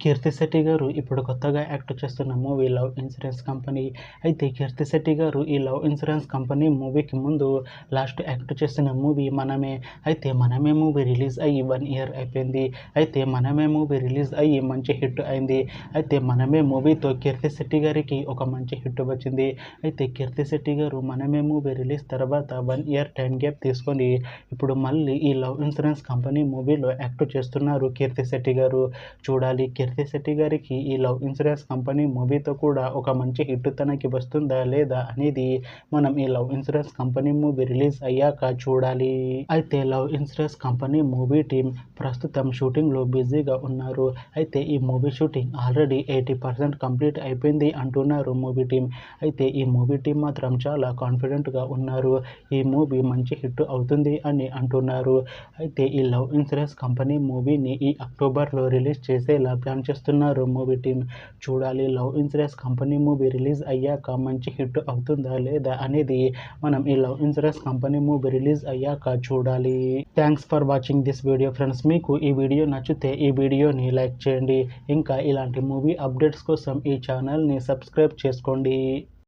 కీర్తిశెట్టి గారు ఇప్పుడు కొత్తగా యాక్ట్ చేస్తున్న మూవీ లవ్ ఇన్సూరెన్స్ కంపెనీ. అయితే కీర్తిశెట్టి గారు ఈ లవ్ ఇన్సూరెన్స్ కంపెనీ మూవీకి ముందు లాస్ట్ యాక్ట్ చేసిన మూవీ మనమే. అయితే మనమే మూవీ రిలీజ్ అయ్యి 1 ఇయర్ అయిపోయింది. అయితే మనమే మూవీ రిలీజ్ అయ్యి మంచి హిట్ అయింది. అయితే మనమే మూవీతో కీర్తిశెట్టి గారికి ఒక మంచి హిట్ వచ్చింది. అయితే కీర్తిశెట్టి గారు మనమే మూవీ రిలీజ్ తర్వాత 1 ఇయర్ టైం గ్యాప్ తీసుకొని ఇప్పుడు మళ్ళీ ఈ లవ్ ఇన్సూరెన్స్ కంపెనీ మూవీలో యాక్ట్ చేస్తున్నారు కీర్తిశెట్టి గారు. చూడాలి కీర్తిశెట్టి గారికి ఈ లవ్ ఇన్సూరెన్స్ కంపెనీ మూవీతో కూడా ఒక మంచి హిట్ తనకి వస్తుందా లేదా అనేది మనం ఈ love insurance company movie release అయ్యాక చూడాలి. అయితే love insurance company movie team ప్రస్తుతం షూటింగ్లో బిజీగా ఉన్నారు. అయితే ఈ మూవీ షూటింగ్ ఆల్రెడీ 80% కంప్లీట్ అయిపోయింది అంటున్నారు మూవీ టీం. అయితే ఈ మూవీ టీం మాత్రం చాలా కాన్ఫిడెంట్గా ఉన్నారు. ఈ మూవీ మంచి హిట్ అవుతుంది అని అంటున్నారు. అయితే ఈ లవ్ ఇన్సూరెన్స్ కంపెనీ మూవీని ఈ అక్టోబర్లో రిలీజ్ చేసేలా ప్లాన్ చేస్తున్నారు మూవీ టీం. చూడాలి love insurance company movie release అయ్యాక మంచి హిట్ అవుతుందా లేదా అనేది మనం ఈ love insurance company movie release అయ్యాక చూడాలి. Thanks for watching this video friends. మీకు ఈ వీడియో నచ్చితే ఈ వీడియోని లైక్ చేయండి. ఇంకా ఇలాంటి మూవీ అప్డేట్స్ కోసం ఈ ఛానల్ని సబ్స్క్రైబ్ చేసుకోండి.